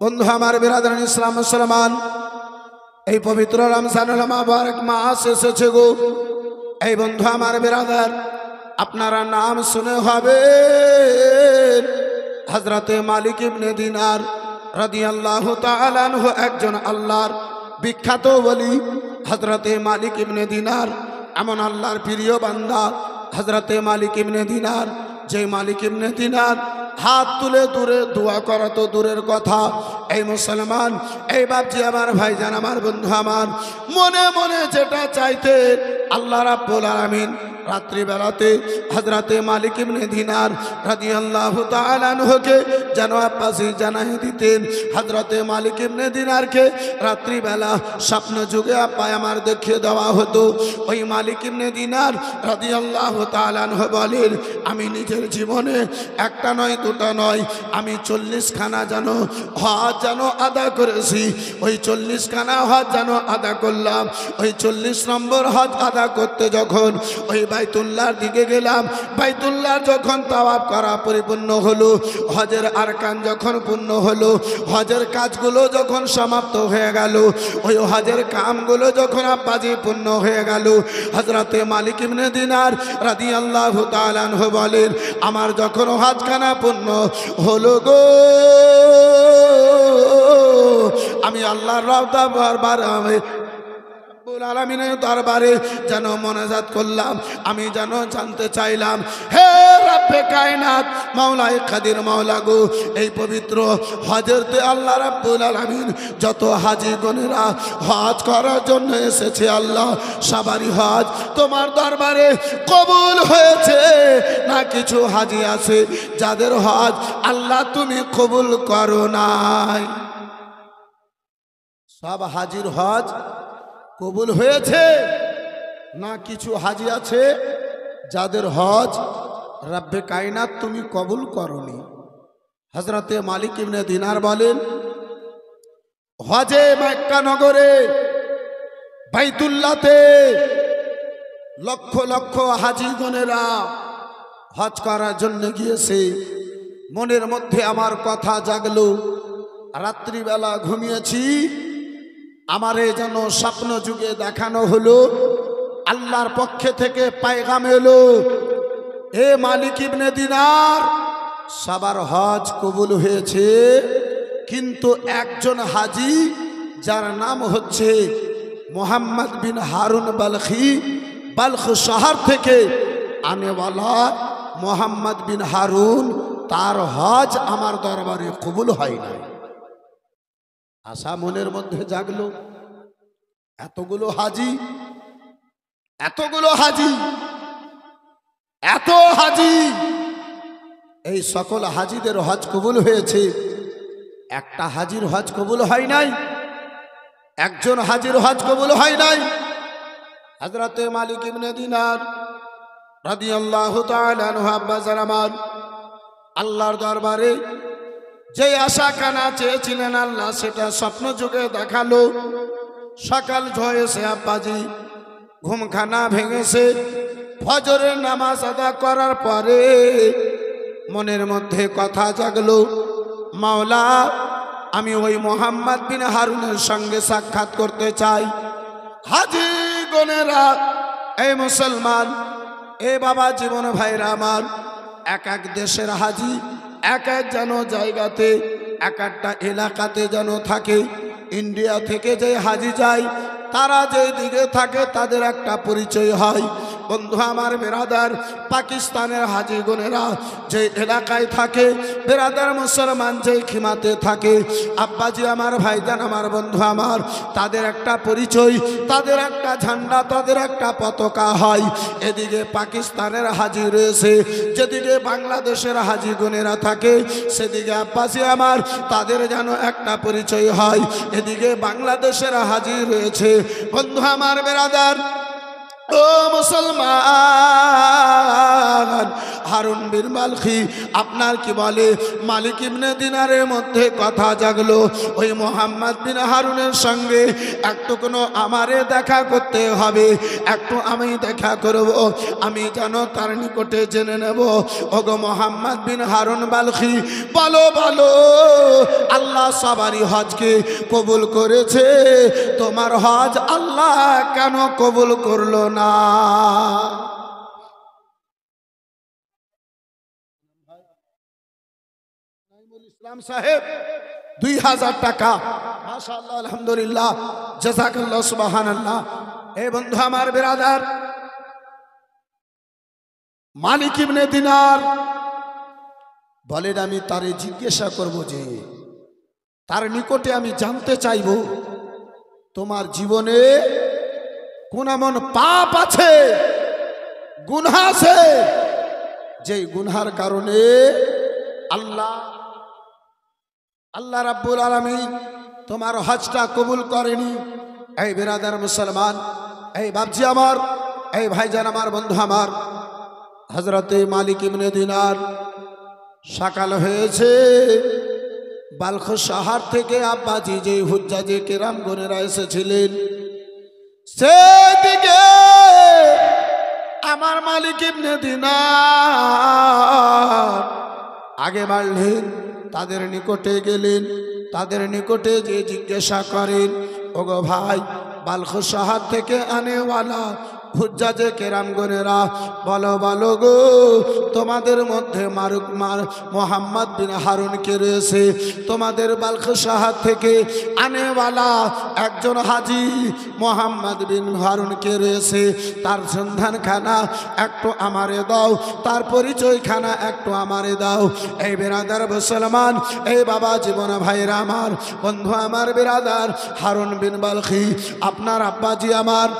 বন্ধু আমার বিরাদরান ইসলাম মুসলমান, এই পবিত্র রমজানুল মুবারক মাস এসেছে গো। এই বন্ধু আমার বিরাদার, আপনারা নাম শুনে হবে হযরতে মালিক ইবনে দিনার রাদিয়াল্লাহু তাআলা আনহু, একজন আল্লাহর বিখ্যাত ওলি। হযরতে মালিক ইবনে দিনার এমন আল্লাহর প্রিয় বান্দা হযরতে মালিক ইবনে দিনার, যে মালিক ইবনে দিনার হাত তুলে দূরে দোয়া করা তো দূরের কথা। এই মুসলমান, এই বাপজি আমার ভাইজান আমার বন্ধু আমার, মনে মনে যেটা চাইতে আল্লাহ রাব্বুল আলামিন রাত্রিবেলাতে হযরতে মালিক ইবনে দিনার রাদিয়াল্লাহু তাআলা আনহুকে যেন আব্বাসি জানাই দিতেন। হযরতে মালিক ইবনে দিনারকে রাত্রিবেলা স্বপ্ন যুগে আব্বাই আমার দেখিয়ে দেওয়া হতো। ওই মালিক ইবনে দিনার রাদিয়াল্লাহু তাআলা আনহু বলেন, আমি নিজের জীবনে একটা নয় দুটা নয়, আমি 40খানা যেন হজ যেন আদা করেছি। ওই 40খানা হজ যেন আদা করলাম। ওই 40 নম্বর হজ আদা করতে যখন ওই বাইতুল্লাহর দিকে গেলাম, বাইতুল্লাহর যখন তাওয়াফ করা পরিপূর্ণ হলো, হজের আরকান যখন পূর্ণ হলো, হজের কাজগুলো যখন সমাপ্ত হয়ে গেল, ওই হজের কামগুলো যখন আব্বাজি পূর্ণ হয়ে গেল, হযরতে মালিক ইবনে দিনার রাদিয়াল্লাহু তাআলা আনহু বলেন, আমার যখন হজখানা পূর্ণ হলো গো, আমি আল্লাহর আলামিনের দরবারে যেন মোনাজাত করলাম। আমি যেন জানতে চাইলাম, হে রব্বে কায়নাত মাওলায়ে কাদির মাওলা গো, এই পবিত্র হজেরতে আল্লাহ রাব্বুল আলামিন যত হাজী গণেরা হজ করার জন্য এসেছে, আল্লাহ সবারই হজ তোমার দরবারে কবুল হয়েছে না? কিছু হাজী আছে যাদের হজ আল্লাহ তুমি কবুল করো নাই। সব হাজীর হজ কবুল হয়েছে না? কিছু হাজী আছে যাদের হজ রব্বে কায়নাত তুমি কবুল করনি। হযরতে মালিক ইবনে দিনার বলেন, হজে মক্কা নগরে বাইতুল্লাহতে লক্ষ লক্ষ হাজীগণেরা হজ করার জন্য গিয়েছে। মনের মধ্যে আমার কথা জাগলো, রাত্রিবেলা ঘুমিয়েছি, আমারে যেন স্বপ্ন যুগে দেখানো হলো, আল্লাহর পক্ষে থেকে পায়গাম এলো, এ মালিক ইবনে দিনার সবার হজ কবুল হয়েছে, কিন্তু একজন হাজী যার নাম হচ্ছে মোহাম্মদ বিন হারুন বালখি, বালখ শহর থেকে আনেওয়ালা মোহাম্মদ বিন হারুন, তার হজ আমার দরবারে কবুল হয় নাই। আশা মনের মধ্যে জাগলো, এতগুলো হাজী, এতগুলো হাজী, এত হাজী, এই সকল হাজীদের হজ কবুল হয়েছে, একটা হাজীর হজ কবুল হয় নাই, একজন হাজীর হজ কবুল হয় নাই। হযরতে মালিক ইবনে দিনার রাদিয়াল্লাহু তাআলা আনহু আব্বাজান আমার, আল্লাহর দরবারে যে আশা কানা চেয়েছিলেন আল্লাহ সেটা স্বপ্ন যুগে দেখালো। সকাল হয়েছে, আব্বাজি ঘুমখানা ভেঙেছে, ফজরের নামাজ আদা করার পরে মনের মধ্যে কথা জাগলো, মাওলা আমি ওই মোহাম্মদ বিন হারুনের সঙ্গে সাক্ষাৎ করতে চাই। হাজী গণেরা, এই মুসলমান, এ বাবা জীবন ভাইরা আমার, এক এক দেশের হাজী এক এক যেন জায়গাতে, এক একটা এলাকাতে যেন থাকে। ইন্ডিয়া থেকে যে হাজী যায় তারা যে দিকে থাকে তাদের একটা পরিচয় হয়। বন্ধু আমার বেরাদার, পাকিস্তানের হাজীগণেরা যে এলাকায় থাকে, বেরাদার মুসলমান যে খিমাতে থাকে, আব্বাজি আমার ভাইজান আমার বন্ধু আমার, তাদের একটা পরিচয়, তাদের একটা ঝান্ডা, তাদের একটা পতাকা হয়। এদিকে পাকিস্তানের হাজী রয়েছে, যেদিকে বাংলাদেশের হাজীগণেরা থাকে সেদিকে আব্বাজি আমার তাদের যেন একটা পরিচয় হয়। এদিকে বাংলাদেশের হাজী রয়েছে। বন্ধু আমার বেরাদার, ও মুসলমান, হারুন বিন বালখি আপনার কি বলে, মালিক ইবনে দিনারের মধ্যে কথা জাগলো, ওই মোহাম্মদ বিন হারুনের সঙ্গে একটু কোনো আমারে দেখা করতে হবে, একটু আমি দেখা করব, আমি যেন তার নিকটে জেনে নেব, ওগো মোহাম্মদ বিন হারুন বালখি বলো বলো, আল্লাহ আল্লাহ সবারই হজকে কবুল করেছে, তোমার হজ আল্লাহ কেন কবুল করলো না? ইসলাম সাহেব 2000 টাকা, মাশাআল্লাহ, আলহামদুলিল্লাহ, জাযাকাল্লাহ, সুবহানাল্লাহ। এই বন্ধু আমার বিরাদার, মালিক ইবনে দিনার বলেন, আমি তারে জিজ্ঞাসা করব, যে তার নিকটে আমি জানতে চাইব, তোমার জীবনে কোন এমন পাপ আছে, গুনাহ আছে, যেই গুনার কারণে আল্লাহ রাব্বুল আলামিন তোমার হজটা কবুল করেনি। এই বিরাদার মুসলমান, এই বাপজি আমার, এই ভাইজান আমার, বন্ধু আমার, হযরতে মালিক ইবনে দিনার সকাল হয়েছে, বালখ শহর থেকে আব্বাজি যে হুজ্জাজে কেরাম গণেরা এসেছিলেন, সেদিকে আমার মালিক ইবনে দিনার আগে বাড়লেন, তাদের নিকটে গেলেন, তাদের নিকটে যে জিজ্ঞাসা করেন, ওগো ভাই, বালখ শহর থেকে আনেওয়ালা হুজ্জাজে কেরামগণেরা, বলো বলো গো, তোমাদের মধ্যে মোহাম্মদ বিন হারুন কে রয়েছে? তোমাদের বালখ শহর থেকে আনেওয়ালা একজন হাজি মোহাম্মদ বিন হারুন কে রয়েছে? তার সন্ধানখানা একটু আমারে দাও, তার পরিচয়খানা একটু আমারে দাও। এই বিরাদার মুসলমান, এই বাবা জীবন ভাইরা আমার, বন্ধু আমার, বিরাদার হারুন বিন বালখি, আপনার আব্বাজি আমার,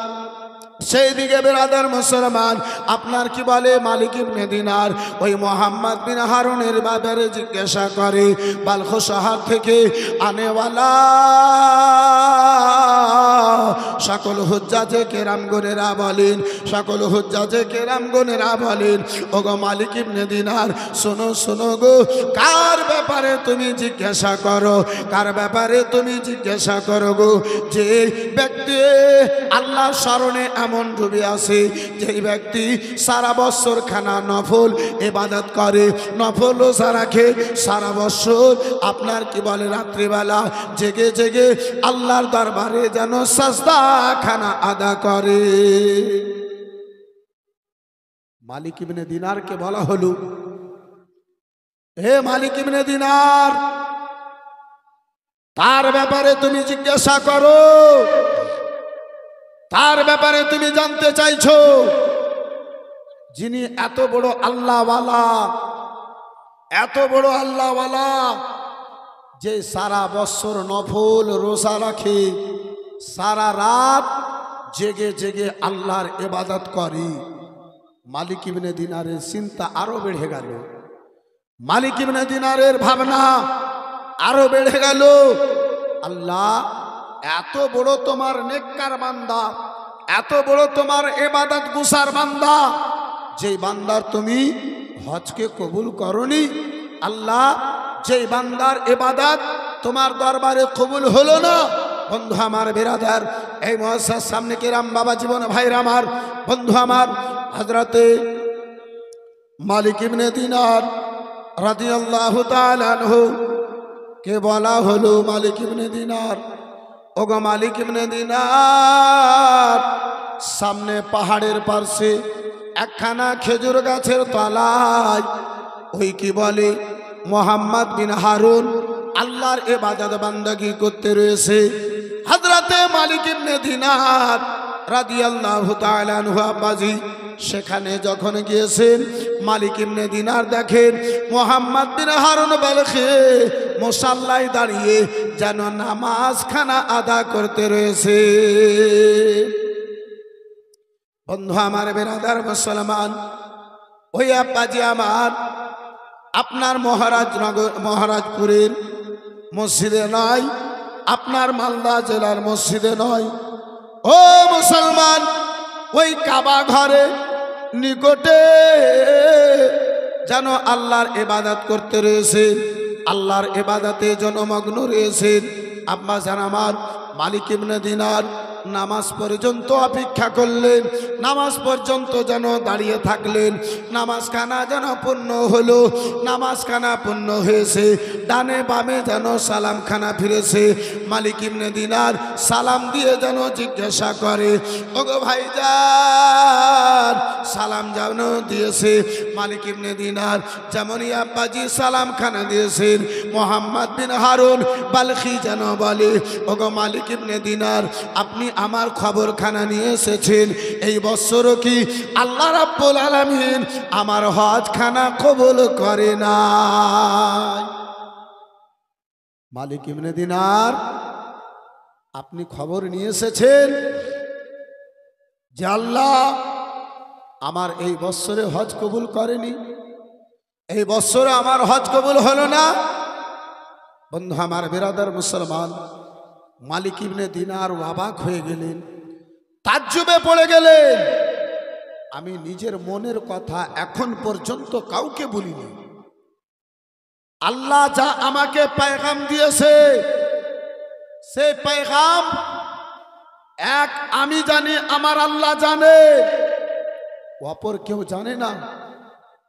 সেই দিকে বিরাদার মুসলমান, আপনার কি বলে মালিক ইবনে দিনার ওই মোহাম্মদ বিন হারুনের ব্যাপারে জিজ্ঞাসা করে, বালখ শহর থেকে আনেওয়ালা সকল হুজ্জাজে কেরামগণেরা বলেন, সকল হুজ্জাজে কেরামগণেরা বলেন, ওগো মালিক ইবনে দিনার, শোনো শোনো গো, কার ব্যাপারে তুমি জিজ্ঞাসা করো, কার ব্যাপারে তুমি জিজ্ঞাসা করো গো? যে ব্যক্তি আল্লাহর শরণে এমন ডুবে আছে, যেই ব্যক্তি সারা বছর খানা নফল ইবাদত করে, নফল রোজা রাখে সারা বছর, আপনার কি বলে রাত্রিবেলা জেগে জেগে আল্লাহর দরবারে যেন সাজদা খানা আদা করে। মালিক ইবনে দিনারকে বলা হলো, হে মালিক ইবনে দিনার, তার ব্যাপারে তুমি জিজ্ঞাসা করো, তার ব্যাপারে তুমি জানতে চাইছো, যিনি এত বড় আল্লাহওয়ালা, এত বড় আল্লাহওয়ালা, যে সারা বছর নফল রোজা রাখে, সারা রাত জেগে জেগে আল্লাহর ইবাদত করে। মালিক ইবনে দিনারের চিন্তা আরো বেড়ে গেল, মালিক ইবনে দিনারের ভাবনা আরো বেড়ে গেল। আল্লাহ, এত বড় তোমার নেককার বান্দা, এত বড় তোমার ইবাদত গুসার বান্দা, যেই বান্দার তুমি হজকে কবুল করনি, আল্লাহ, যেই বান্দার ইবাদত তোমার দরবারে কবুল হলো না। বন্ধু আমার বিরাদার, এই মুআজ্জাজ সামনে কেরাম বাবা জীবন ভাইরা আমার, বন্ধু আমার, হযরতে মালিক ইবনে দিনার রাদিয়াল্লাহু তাআলা আনহু কে বলা হলো, মালিক ইবনে দিনার, ওগো মালিক ইবনে দিনার, সামনে পাহাড়ের পাশে একখানা খেজুর গাছের তলায় ওই কি বলে মোহাম্মদ বিন হারুন আল্লাহর ইবাদত বান্দাগি করতে রয়েছে। হযরতে মালিক ইবনে দিনার রাদিয়াল্লাহু তাআলা আনহু আব্বাজি সেখানে যখন গিয়েছেন, মালিক ইবনে দিনার দেখেন মোহাম্মদ বিন হারুন বালখি মুসাল্লায় দাঁড়িয়ে যেন নামাজ খানা আদা করতে রয়েছে। বন্ধু আমার, বিরাদার মুসলমান, ওই আব্বাজি আমার আপনার মহারাজপুরের মসজিদে নয়, আপনার মালদা জেলার মসজিদে নয়, ও মুসলমান, ওই কাবা ঘরে নিকটে যেন আল্লাহর ইবাদত করতে রয়েছেন, আল্লাহর ইবাদতে জনমগ্ন রয়েছেন আব্বা জান আমার মালিক ইবনে দিনার নামাজ পর্যন্ত অপেক্ষা করলেন, নামাজ পর্যন্ত যেন দাঁড়িয়ে থাকলেন, নামাজখানা যেন পূর্ণ হলো। নামাজখানা পূর্ণ হয়েছে, ডানে বামে যেন সালামখানা ফিরেছে। মালিক ইবনে দিনার সালাম দিয়ে যেন জিজ্ঞাসা করে, ওগো ভাইজান সালাম যেন দিয়েছে। মালিক ইবনে দিনার যেমনই আব্বাজি সালামখানা দিয়েছেন, মোহাম্মদ বিন হারুন বালখি যেন বলে, ওগো মালিক ইবনে দিনার আপনি আমার খবরখানা নিয়ে এসেছেন, এই বছরও কি আল্লাহ রাব্বুল আলামিন আমার হজখানা কবুল করে না? মালিক ইবনে দিনার আপনি খবর নিয়ে এসেছেন যে আল্লাহ আমার এই বছরে হজ কবুল করেনি, এই বছরে আমার হজ কবুল হলো না। বন্ধু আমার বিরাদার মুসলমান, মালিক ইবনে দিনার অবাক হয়ে গেলেন, তাজ্জুবে পড়ে গেলেন। আমি নিজের মনের কথা এখন পর্যন্ত কাউকে বলিনি। আল্লাহ যা আমাকে পেগাম দিয়েছে, সেই পেগাম এক আমি জানি, আমার আল্লাহ জানে, অপর কেউ জানে না।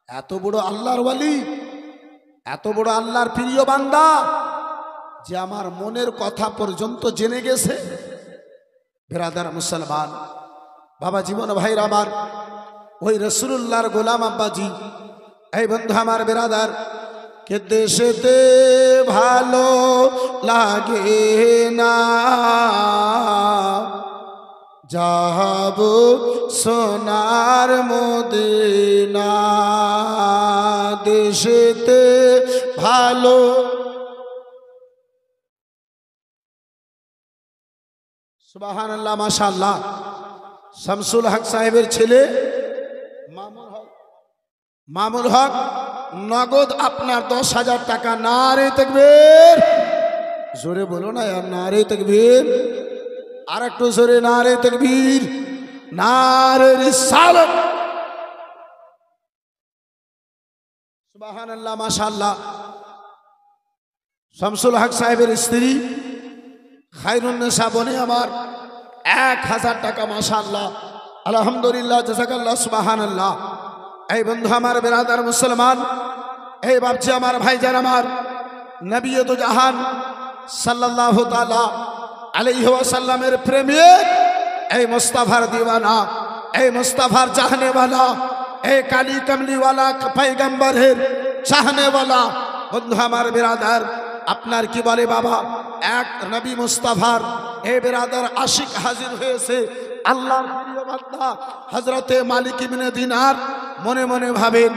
এত বড় আল্লাহর ওয়ালি, এত বড় আল্লাহর প্রিয় বান্দা যে আমার মনের কথা পর্যন্ত জেনে গেছে। বিরাদার মুসলমান, বাবা জীবন ভাইরা আমার, ওই রাসূলুল্লাহর গোলাম আব্বাজি, এই বন্ধু আমার বিরাদার, কে দেশেতে ভালো লাগে না, যাব সোনার মদিনা, দেশেতে ভালো। সুবহানাল্লাহ, মাশাআল্লাহ। শামসুল হক সাহেবের ছেলে মামুল হক নগদ আপনার 10,000 টাকা। নারে তাকবীর, জোরে বলো না यार, নারে তাকবীর, আর একটু জোরে নারে তাকবীর, নারে রিসালাত। সুবহানাল্লাহ, মাশাআল্লাহ। শামসুল হক সাহেবের স্ত্রী খায়রুন্নেসা বনে আমার 1000 টাকা, মাশাআল্লাহ, আলহামদুলিল্লাহ, জাযাকাল্লাহ, সুবহানাল্লাহ। এই বন্ধু আমার বিরাদার মুসলমান, এই বাপজি আমার ভাইজান আমার, নবী তো জাহান সাল্লাল্লাহু তাআলা আলাইহি ওয়াসাল্লামের প্রেমিক, এই মুস্তাফার দিওয়ানা, এই মুস্তাফার চাহনেওয়ালা, এই কালী কমলিওয়ালা পয়গম্বরের চাহনেওয়ালা বন্ধু আমার বিরাদার, আপনার কি বলে বাবা, এক নবী মুস্তাফার এই বিরাদার আশিক হাজির হয়েছে। আল্লাহর প্রিয় বান্দা হযরতে মালিক ইবনে দিনার মনে মনে ভাবেন,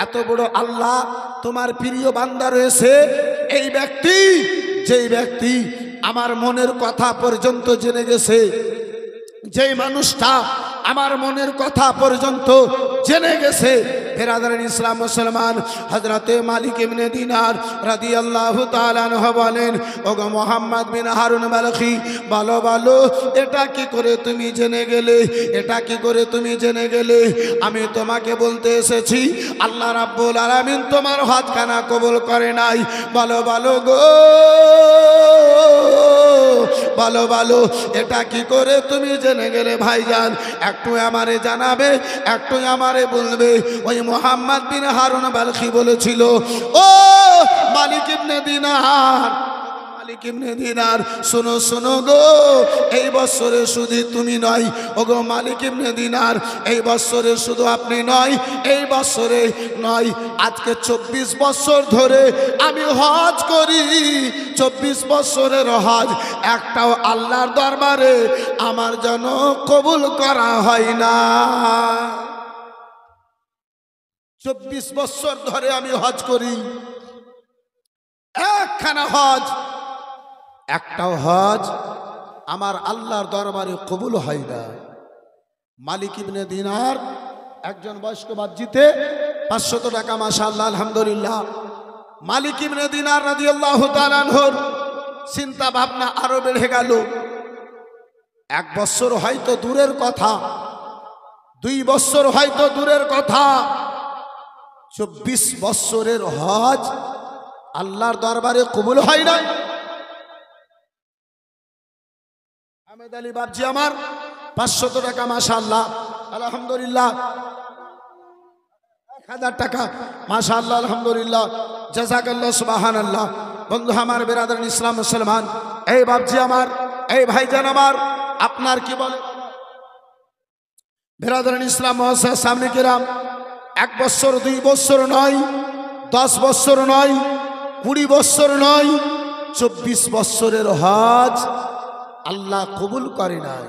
এত বড় আল্লাহ তোমার প্রিয় বান্দা রয়েছে, এই ব্যক্তি, যেই ব্যক্তি আমার মনের কথা পর্যন্ত জেনে গেছে, যেই মানুষটা আমার মনের কথা পর্যন্ত জেনে গেছে। বিরাদার ইসলাম মুসলমান, হযরতে মালিক ইবনে দিনার রাদিয়াল্লাহু তাআলা আনহু বলেন, ওগো মুহাম্মদ বিন হারুন বালখি, বলো বলো এটা কি করে তুমি জেনে গেলে, এটা কি করে তুমি জেনে গেলে? আমি তোমাকে বলতে এসেছি আল্লাহ রাব্বুল আলামিন তোমার হজখানা কবুল করে নাই। বলো বলো গো, বলো বলো এটা কি করে তুমি জেনে গেলে? ভাইজান একটু আমারে জানাবে, একটু আমারে বলবে। ওই মুহাম্মদ বিন হারুন বালখি বলেছিল, ও মালিক ইবনে দিনার, মালিক ইবনে দিনার শোনো শোনো গো, এই বছরে শুধু তুমি নয়, ওগো মালিক ইবনে দিনার, এই বছরে শুধু আপনি নয়, এই বছরে নয়, আজকে 24 বছর ধরে আমি হজ করি, 24 বছরের হজ একটাও আল্লাহর দরবারে আমার যেন কবুল করা হয় না। 24 বছর ধরে আমি হজ করি, একখানা হজ, একটাও হজ আমার আল্লাহর দরবারে কবুল হয় না। মালিক ইবনে দিনার একজন বয়স্ক বাদজিতে 500 টাকা, মাশাআল্লাহ, আলহামদুলিল্লাহ। মালিক ইবনে দিনার রাদিয়াল্লাহু তাআলা আনহুর চিন্তা ভাবনা আরো বেড়ে গেল। 1 বছর হয়তো দূরের কথা, 2 বছর হয়তো দূরের কথা, 24 বছরের হজ আল্লাহর দরবারে কবুল হয় না। আহমেদ আলী বাবজি আমার 500 টাকা মাশাআল্লাহ আলহামদুলিল্লাহ। 1000 টাকা মাশাআল্লাহ আলহামদুলিল্লাহ জাযাকাল্লাহ সুবহানাল্লাহ। বন্ধু আমার, বিরাদরান ইসলাম মুসলমান, এই বাবজি আমার, এই ভাইজান আমার, আপনার কি বলে বিরাদরান ইসলাম মুআসসাস সামনে কিরাম, 1 বছর 2 বছর নয়, 10 বছর নয়, 20 বছর নয়, 24 বছরের হজ আল্লাহ কবুল করে নাই।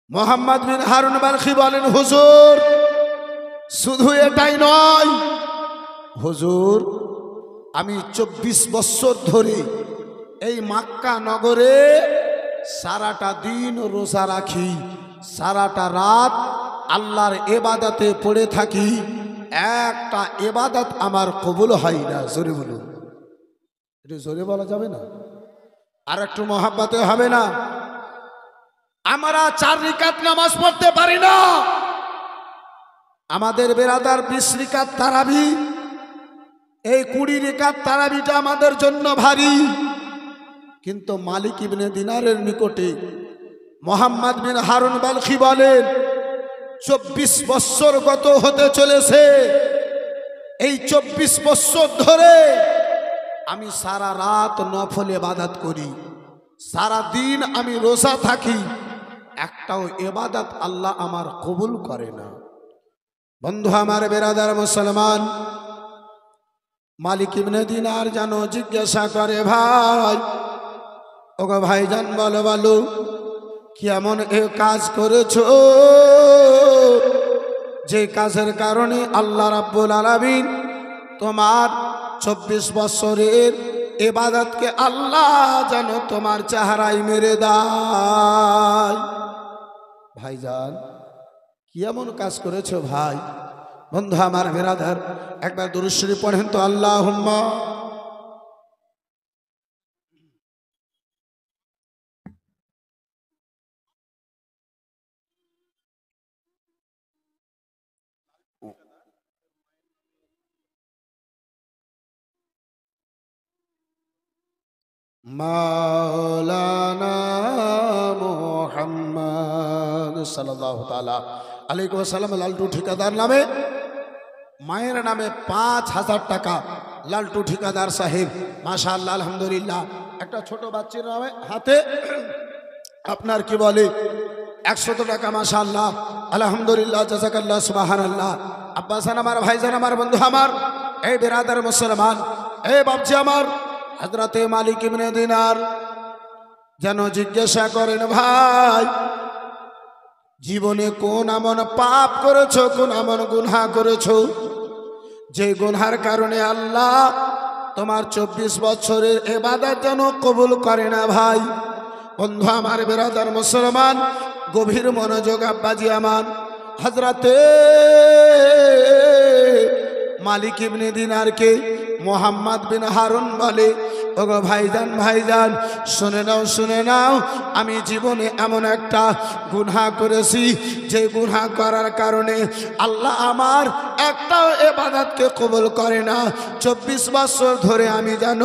মোহাম্মদ বিন হারুন বালখি বলেন, হুজুর শুধু এটাই নয়, হুজুর আমি 24 বছর ধরে এই মক্কা নগরে সারাটা দিন রোজা রাখি, সারাটা রাত আল্লাহর ইবাদতে পড়ে থাকি, একটা ইবাদত আমার কবুল হয় না। জোরে বলুন, এটা জোরে বলা যাবে না? আর একটু মহাব্বতে হবে না? আমরা 4 রাকাত নামাজ পড়তে পারি না। আমাদের বেরাদার 20 রাকাত তারাবি, এই 20 রাকাত তারাবিটা আমাদের জন্য ভারী। কিন্তু মালিক ইবনে দিনারের নিকটে মোহাম্মদ বিন হারুন বালখি বলেন, 24 বছর গত হতে চলেছে, এই 24 বছর ধরে আমি সারা রাত নফল ইবাদত করি, সারা দিন আমি রোজা থাকি, একটাও ইবাদত আল্লাহ আমার কবুল করে না। বন্ধু আমার, বেরাদার মুসলমান, মালিক ইবনে দিনার যেন জিজ্ঞাসা করে, ভাই ওগো ভাইজান, বলো বলো কি এমন এ কাজ করেছো যে কাজের কারণে আল্লাহ রাব্বুল আলামিন তোমার 24 বছরের ইবাদতকে আল্লাহ যেন তোমার চেহারায় মেরে দেয়। ভাইজান কি এমন কাজ করেছো ভাই? বন্ধু আমার বেরাদার, একবার দুরূদ শরীফ পড়েন তো, আল্লাহুম্মা মাওলানা মুহাম্মদ সাল্লাল্লাহু তাআলা আলাইহি ওয়াসাল্লাম। লালটু ঠিকাদার নামে, মায়ের নামে 5000 টাকা লালটু ঠিকাদার সাহেব, মাশাআল্লাহ আলহামদুলিল্লাহ। একটা ছোট বাচ্চার নামে হাতে আপনার কি বলে 100 টাকা, মাশাআল্লাহ আলহামদুলিল্লাহ জাযাকাল্লাহ সুবহানাল্লাহ। আব্বাসান আমার, ভাইজান আমার, বন্ধু আমার, এই বিরাদার মুসলমান, এই বাবজি আমার, হযরতে মালিক ইবনে দিনার যেন জিজ্ঞাসা করেন, ভাই জীবনে কোন এমন পাপ করেছো, কোন এমন গুনাহ করেছো যে গুনার কারণে আল্লাহ তোমার 24 বছরের ইবাদত যেন কবুল করে না? ভাই বন্ধু আমার, বিরাদার মুসলমান, গভীর মনোযোগ আব্বাজি আমার, হযরতে মালিক ইবনে দিনারকে মোহাম্মদ বিন হারুন বলে, ওগো ভাইজান, ভাইজান শুনে নাও, শুনে নাও, আমি জীবনে এমন একটা গুনাহ করেছি যে গুনাহ করার কারণে আল্লাহ আমার একটাও ইবাদতকে কবুল করে না। 24 বছর ধরে আমি যেন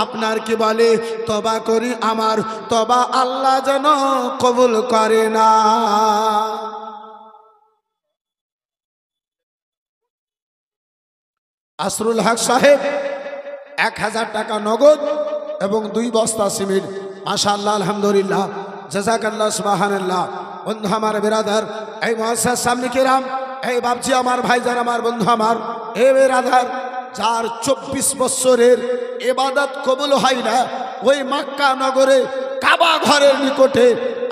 আপনার কি বলে তওবা করি, আমার তওবা আল্লাহ যেন কবুল করে না। আসরুল হক সাহেব 1000 টাকা নগদ এবং 2 বস্তা সিমেন্ট, মাশাআল্লাহ আলহামদুলিল্লাহ জাযাকাল্লাহ সুবহানাল্লাহ। বন্ধু আমার, বিরাদার, এই মুআসসাস সামনে কিরাম, এই বাবজি আমার, ভাইজান আমার, বন্ধু আমার, এই বিরাদার, যার 24 বছরের ইবাদত কবুল হয় না, ওই মক্কা নগরে কাবা ঘরের নিকটে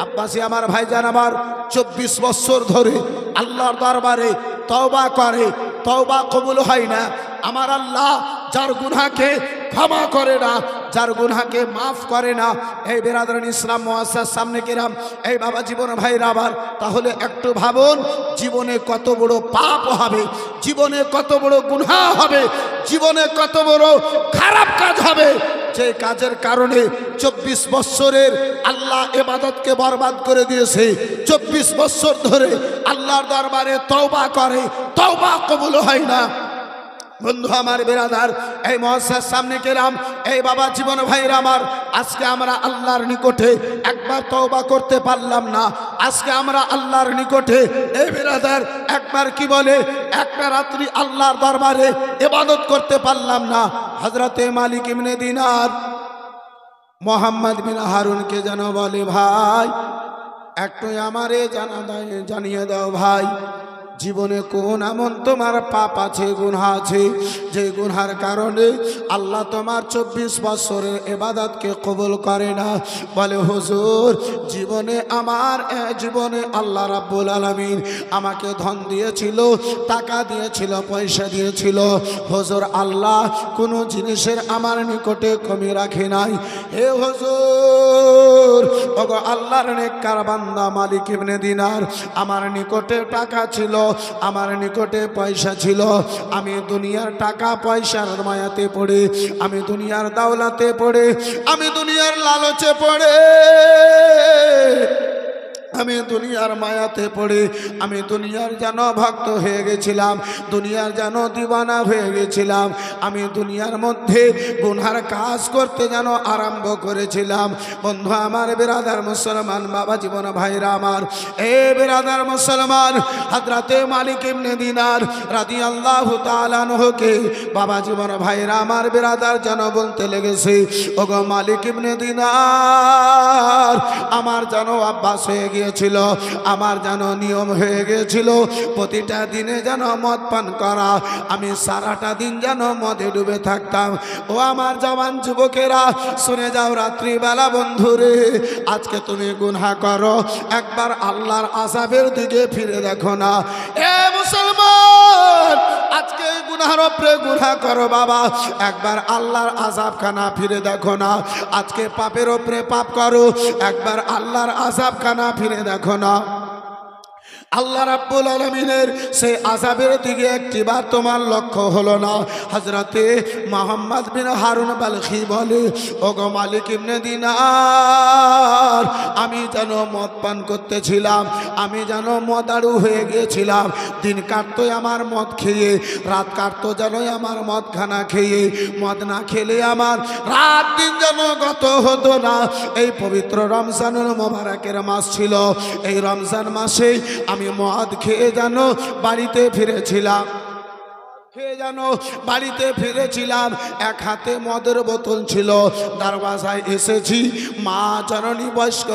আব্বাসি আমার, ভাইজান আমার, 24 বছর ধরে আল্লাহর দরবারে তওবা করে, তওবা কবুল হয় না। আমার আল্লাহ যার গুনাহকে ক্ষমা করে না, যার গুনাহকে মাফ করে না, এই বিরাদরান ইসলাম মুআসসাস সামনে কিরাম, এই বাবা জীবন ভাইরা আবার, তাহলে একটু ভাবুন জীবনে কত বড় পাপ হবে, জীবনে কত বড় গুনাহ হবে, জীবনে কত বড় খারাপ কাজ হবে, যে কাজের কারণে 24 বছরের আল্লাহ ইবাদতকে বরবাদ করে দিয়েছে। 24 বছর ধরে আল্লাহর দরবারে তওবা করে, তওবা কবুল হয় না। বন্ধু আমার বিরাদার, এই মহাশয়ের সামনে কেরাম, এই বাবা জীবন ভাইরা আমার, আজকে আমরা আল্লাহর নিকটে একবার তওবা করতে পারলাম না। আজকে আমরা আল্লাহর নিকটে এই বিরাদার একবার কি বলে একটা রাত্রি আল্লাহর দরবারে ইবাদত করতে পারলাম না। হযরতে মালিক ইবনে দিনার মোহাম্মদ বিন হারুনকে যেন বলে, ভাই একটু আমারে জানিয়ে দাও ভাই, জীবনে কোন এমন তোমার পাপ আছে, গুনাহ আছে, যে গুনার কারণে আল্লাহ তোমার 24 বছরের ইবাদতকে কবুল করে না? বলে, হুজুর জীবনে আল্লাহ রাব্বুল আলামিন আমাকে ধন দিয়েছিল, টাকা দিয়েছিল, পয়সা দিয়েছিল। হুজুর আল্লাহ কোনো জিনিসের আমার নিকটে কমি রাখে নাই। হে হুজুর, ওগো আল্লাহর নেককার বান্দা মালিক ইবনে দিনার, আমার নিকটে টাকা ছিল, আমার নিকটে পয়সা ছিল, আমি দুনিয়ার টাকা পয়সার মায়াতে পড়ে, আমি দুনিয়ার দাওলাতে পড়ে, আমি দুনিয়ার লালচে পড়ে, আমি দুনিয়ার মায়াতে পড়ে, আমি দুনিয়ার যেন ভক্ত হয়ে গেছিলাম, দুনিয়ার যেন দিওয়ানা হয়ে গেছিলাম, আমি দুনিয়ার মধ্যে গুনার কাজ করতে যেন আরম্ভ করেছিলাম। বন্ধু আমার বিরাদার মুসলমান, বাবা জীবন ভাইরা আমার, এ বিরাদার মুসলমান, হযরতে মালিক ইবনে দিনার রাদিয়াল্লাহু তাআলা আনহুকে বাবা জীবন ভাইরা আমার বিরাদার যেন বলতে লেগেছে, ওগো মালিক ইবনে দিনার, আমার যেন অভ্যাস হয়ে গিয়েছিল, আমার যেন নিয়ম হয়ে গিয়েছিল প্রতিটা দিনে যেন মদ পান করা, আমি সারাটা দিন যেন মদে ডুবে থাকতাম। ও আমার জওয়ান যুবকেরা শুনে যাও রাত্রিবেলা, বন্ধুরে আজকে তুমি গুনাহ করো, একবার আল্লাহর আযাবের দিকে ফিরে দেখো না। এ মুসলমান, আজকে গুনাহর উপরে গুনাহ করো বাবা, একবার আল্লাহর আযাবখানা ফিরে দেখো না। আজকে পাপের উপরে পাপ করো, একবার আল্লাহর আযাবখানা ফিরে দেখো না। আল্লাহ রাব্বুল আলামিনের সেই আযাবের দিকে একটিবার তোমার লক্ষ্য হলো না। হযরতে মুহাম্মদ বিন হারুন বালখি বলে, ওগো মালিক ইবনে দিনার, আমি যেন মদ পান করতেছিলাম, আমি যেন মদারু হয়ে গিয়েছিলাম, দিন কাটতো আমার মদ খেয়ে, রাত কাটতো যেন আমার মদ খানা খেয়ে, মদ না খেলে আমার রাত দিন যেন গত হতো না। এই পবিত্র রমজানুল মোবারকের মাস ছিল, এই রমজান মাসে আমি মদ খেয়ে যেন বাড়িতে ফিরেছিলাম, এক হাতে মদের বোতল ছিল, দরওয়াজায় এসেছি, মা জননী, বয়স্ক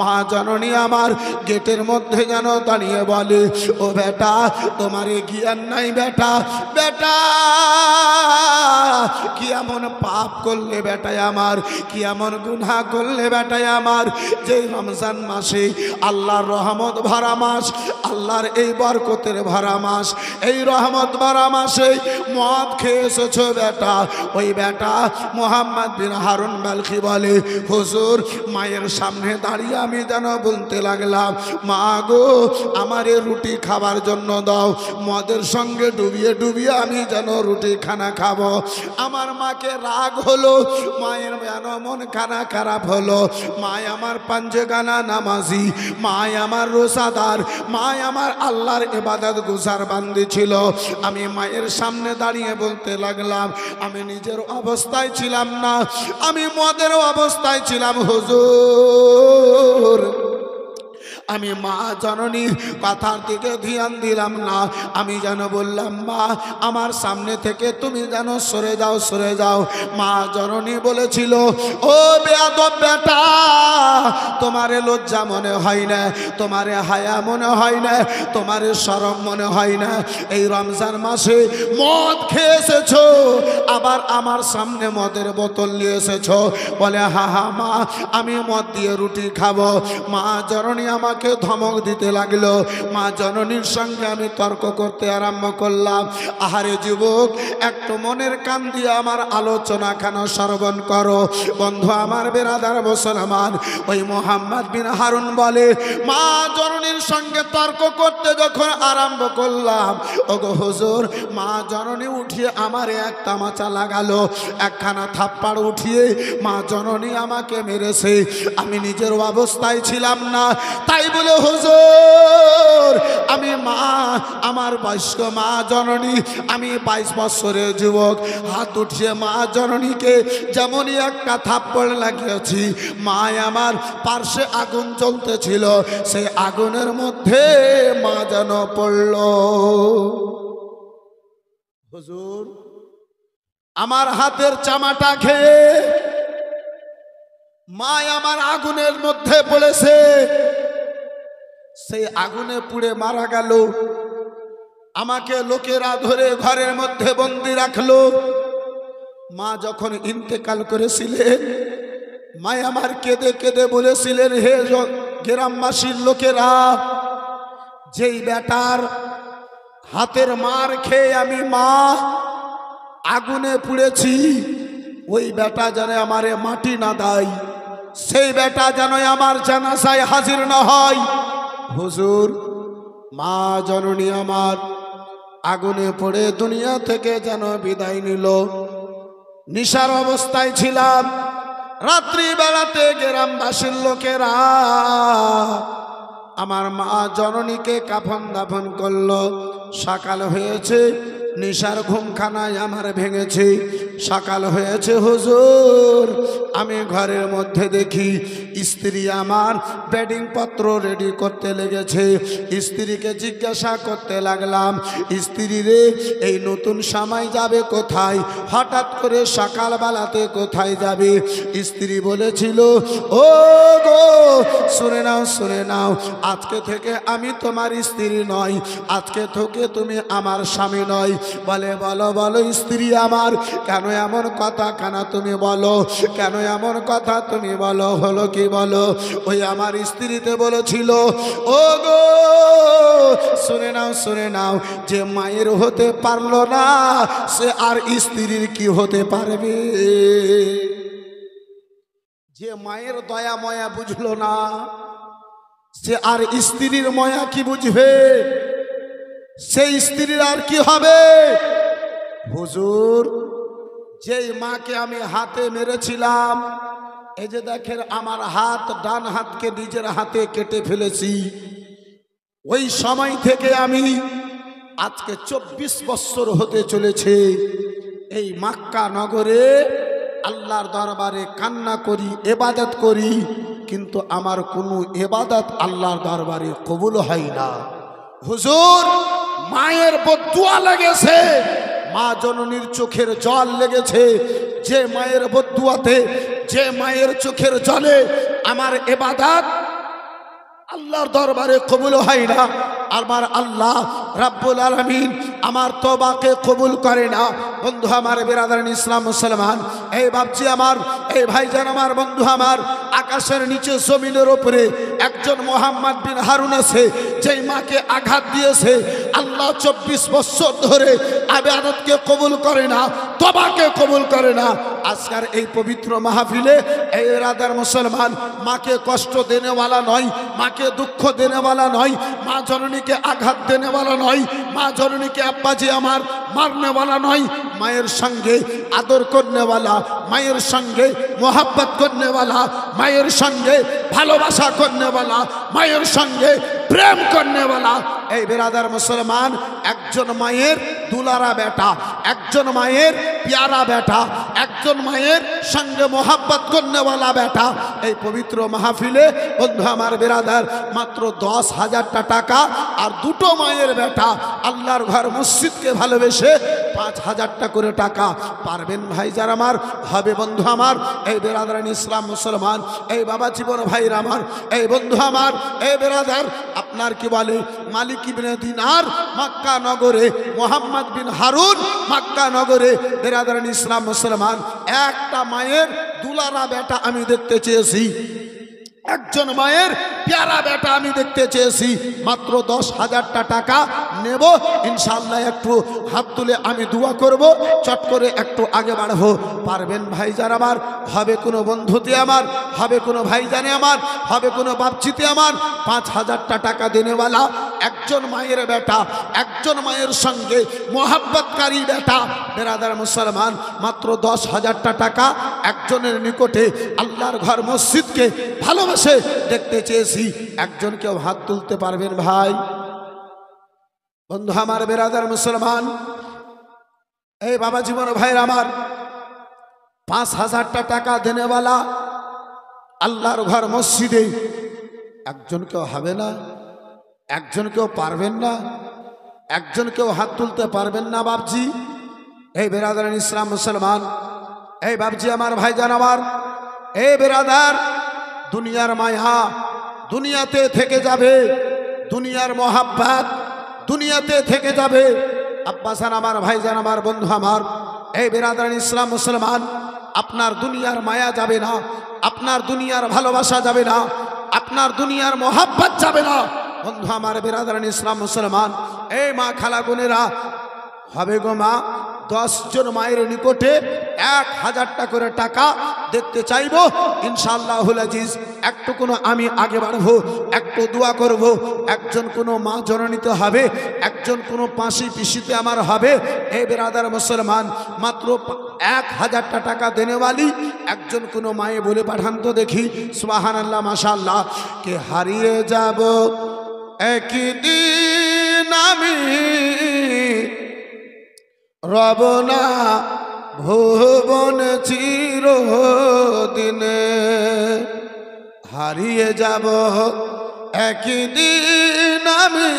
মা জননী আমার গেটের মধ্যে যেন দাঁড়িয়ে বলে, ও বেটা তোমার জ্ঞান নাই বেটা, কি এমন পাপ করলে বেটায় আমার, কি এমন গুনাহ করলে বেটায় আমার, যে রমজান মাসে আল্লাহর রহমত ভরা মাস, আল্লাহর এই বরকতের ভরা মাস, এই রহমত ভরা মাসে মদ খেয়ে এসেছো বেটা। ওই বেটা মুহাম্মদ বিন হারুন বালখি বলে, হুজুর মায়ের সামনে দাঁড়িয়ে আমি যেন বলতে লাগলাম, মা গো আমারে রুটি খাবার জন্য দাও, মদের সঙ্গে ডুবিয়ে ডুবিয়ে আমি যেন রুটি খানা খাবো। আমার মাকে রাগ হলো, মায়ের যেন মন খানা খারাপ হলো, মায় আমার পাঞ্জেগানা নামাজি, মায় আমার রোজাদার, মায় আমার আল্লাহর ইবাদত গুজার বান্দি ছিল। আমি মায়ের সামনে দাঁড়িয়ে বলতে লাগলাম, আমি নিজের অবস্থায় ছিলাম না, আমি মদের অবস্থায় ছিলাম হুজুর। আমি মা জননীর কথার দিকে ধ্যান দিলাম না, আমি যেন বললাম, মা আমার সামনে থেকে তুমি যেন সরে যাও। মা জননী বলেছিল, ও বেয়াদব বেটা, তোমারে লজ্জা মনে হয় না, তোমারে হায়া মনে হয় না, তোমারে শরম মনে হয় না, এই রমজান মাসে মদ খেয়ে এসেছো, আবার আমার সামনে মদের বোতল নিয়ে এসেছো। বলে, হা মা, আমি মদ দিয়ে রুটি খাবো। মা জননী আমাকে ধমক দিতে লাগলো, মা জননীর সঙ্গে আমি তর্ক করতে আরম্ভ করলাম। আহারে যুবক, একটু মনের কান দিয়ে আমার আলোচনা খানা শ্রবণ করো। বন্ধু আমার বিরাদার মুসলমান, ওই মুহাম্মদ বিন হারুন বলে, মা জননীর সঙ্গে তর্ক করতে যখন আরম্ভ করলাম, ওগো হুজুর, মা জননী উঠিয়ে আমারে এক তামাচা লাগালো, একখানা থাপ্পড় উঠিয়ে মা জননী আমাকে মেরেছে। আমি নিজের অবস্থায় ছিলাম না, তাই তাই বলে হুজুর আমি মা, আমার বয়স্ক মা জননী, আমি 22 বছরের যুবক, হাত উঠিয়ে মা জননীকে যেমনই একটা থাপ্পড় লাগিয়েছি, মা আমার পার্শ্বে আগুন জ্বলতেছিল, সেই আগুনের মধ্যে মা যেন পড়ল। হুজুর আমার হাতের চামাটা খেয়ে মা আমার আগুনের মধ্যে পড়েছে, সেই আগুনে পুড়ে মারা গেল। আমাকে লোকেরা ধরে ঘরের মধ্যে বন্দি রাখলো। মা যখন ইন্তেকাল করেছিলেন, মা আমার কেঁদে কেঁদে বলেছিলেন, হে গ্রামবাসীর লোকেরা, যেই বেটার হাতের মার খেয়ে আমি মা আগুনে পুড়েছি, ওই বেটা যেন আমারে মাটি না দেয়, সেই বেটা যেন আমার জানাজায় হাজির না হয়। হুজুর মা জননী আমার আগুনে পড়ে দুনিয়া থেকে যেন বিদায় নিল। নিশার অবস্থায় ছিলাম। রাত্রি বেলাতে গ্রামবাসীর লোকেরা আমার মা জননীকে কাফন দাফন করলো। সকাল হয়েছে, নিশার ঘুমখানায় আমার ভেঙেছে। সকাল হয়েছে হুজুর, আমি ঘরের মধ্যে দেখি স্ত্রী আমার বেডিং পত্র রেডি করতে লেগেছে। স্ত্রীকে জিজ্ঞাসা করতে লাগলাম, স্ত্রী রে এই নতুন সময় যাবে কোথায়, হঠাৎ করে সকালবেলাতে কোথায় যাবে? স্ত্রী বলেছিল, ও গো শুনে নাও, শুনে নাও, আজকে থেকে আমি তোমার স্ত্রী নই, আজকে থেকে তুমি আমার স্বামী নয়। বলে বলো বলো স্ত্রী আমার, কেন এমন কথা, কেন তুমি বলো, কেন এমন কথা তুমি বলো, হলো কি বলো? ওই আমার স্ত্রীতে বলেছিল, ও গো শুনে নাও, শুনে নাও, যে মায়ের হতে পারলো না সে আর স্ত্রীর কি হতে পারবে? যে মায়ের দয়া ময়া বুঝলো না সে আর স্ত্রীর ময়া কি বুঝবে? সেই স্ত্রীর আর কি হবে? হুজুর যেই মাকে আমি হাতে মেরেছিলাম, এই যে দেখেন আমার হাত, ডান হাতকে নিজের হাতে কেটে ফেলেছি, ওই সময় থেকে আমি আজকে 24 বছর হতে চলেছে এই মক্কা নগরে আল্লাহর দরবারে কান্না করি, ইবাদত করি, কিন্তু আমার কোনো ইবাদত আল্লাহর দরবারে কবুল হয় না। হুজুর মায়ের বদদুয়া লেগেছে, মা জননীর চোখের জল লেগেছে। যে মায়ের বদদুয়াতে, যে মায়ের চোখের জলে আমার ইবাদত আল্লাহর দরবারে কবুল হয় না, আমার আল্লাহ রাব্বুল আলামিন আমার তওবাকে কবুল করে না। বন্ধু আমার, বিরাদারান ইসলাম মুসলমান, এই বাপজি আমার, এই ভাইজান আমার, বন্ধু আমার, আকাশের নিচে জমিনের উপরে একজন মোহাম্মদ বিন হারুন আছে, যেই মাকে আঘাত দিয়েছে আল্লাহ 24 বছর ধরে ইবাদতকে কবুল করে না, তওবাকে কবুল করে না। আজকের এই পবিত্র মাহফিলে এই বিরাদার মুসলমান, মাকে কষ্ট দেনেওয়ালা নয়, মাকে দুঃখ দেনেওয়ালা নয়, মা জননীকে আঘাত দেনেওয়ালা নয়, মা জননীকে আব্বাজি আমার মারনেওয়ালা নয়, মায়ের সঙ্গে আদর করনেওয়ালা, মায়ের সঙ্গে মোহাব্বত করনেওয়ালা, মায়ের সঙ্গে ভালোবাসা করনেওয়ালা, মায়ের সঙ্গে প্রেম করনেওয়ালা। এই বিরাদার মুসলমান, একজন মায়ের দুলারা বেটা, একজন মায়ের প্যারা বেটা, একজন মায়ের সঙ্গে মোহাব্বত করনেওয়ালা বেটা এই পবিত্র মাহফিলে বন্ধু আমার বিরাদার মাত্র 10,000 টাকা আর দুটো মায়ের বেটা আল্লাহর ঘর মসজিদকে ভালোবেসে 5,000 করে টাকা পারবেন ভাই যারা আমার হবে বন্ধু আমার, এই বিরাদারান ইসলাম মুসলমান, এই বাবা জীবন ভাইর আমার, এই বন্ধু আমার, এই বিরাদার আপনার কি বলে মালিক ইবনে দিনার মক্কা নগরে, মোহাম্মদ বিন হারুন মক্কা নগরে, বিরাদারান ইসলাম মুসলমান, একটা মায়ের দুলারা বেটা আমি দেখতে চেয়েছি, একজন মায়ের প্যারা বেটা আমি দেখতে চেয়েছি। মাত্র 10,000 টাকা নেব ইনশাআল্লাহ। একটু হাত তুলে আমি দোয়া করব, চট করে একটু আগে বাড়বো। পারবেন ভাইজান আমার, হবে কোনো বন্ধুতে আমার, হবে কোনো ভাইজানে আমার, হবে কোনো বাপচিতে আমার, 5,000 টাকা দেনেওয়ালা একজন মায়ের বেটা, একজন মায়ের সঙ্গে মোহাব্বতকারী বেটা। বেরাদার মুসলমান, মাত্র 10,000 টাকা একজনের নিকটে আল্লাহর ঘর মসজিদকে ভালোবেসে দেখতে চেয়েছি। একজন কেউ হাত তুলতে পারবেন ভাই? বন্ধু আমার, বেরাদার মুসলমান, এই বাবা জীবন ভাইয়ের আমার, 5,000 টাকা দেনেওয়ালা আল্লাহর ঘর মসজিদে একজন কেউ হবে না? একজন কেউ পারবেন না? একজন কেউ হাত তুলতে পারবেন না বাপজি? এই বেরাদার ইসলাম মুসলমান, এই বাপজি আমার, ভাইজান আমার, এই বেরাদার, দুনিয়ার মায়া দুনিয়াতে থেকে যাবে, দুনিয়ার মোহাব্বত দুনিয়াতে থেকে যাবে। আব্বাসান আমার, ভাইজান আমার, বন্ধু আমার, এই বেরাদার ইসলাম মুসলমান, আপনার দুনিয়ার মায়া যাবে না, আপনার দুনিয়ার ভালোবাসা যাবে না, আপনার দুনিয়ার মোহাব্বত যাবে না। বন্ধু আমার, বেরাদার ইসলাম মুসলমান, এই মা খালা বোনেরা, হবে গো মা, 10 জন মায়ের নিকটে 1,000 টাকা করে টাকা দেখতে চাইব ইনশাআল্লাহুল আজিজ। একটু কোনো আমি আগে বাড়বো, একটু দোয়া করব। একজন কোনো মা জননীতে হবে, একজন কোনো পাশি পিসিতে আমার হবে। এই বেরাদার মুসলমান, মাত্র 1,000 টাকা দেনেওয়ালি একজন কোনো মায়ে বলে পাঠান তো দেখি। সুবহানাল্লাহ, মাশাআল্লাহ। কে হারিয়ে যাব একদিন আমি, রব না ভুবন চিরদিনে। হারিয়ে যাব একদিন আমি,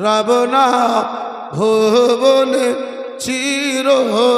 রব না ভুবন চিরদিনে।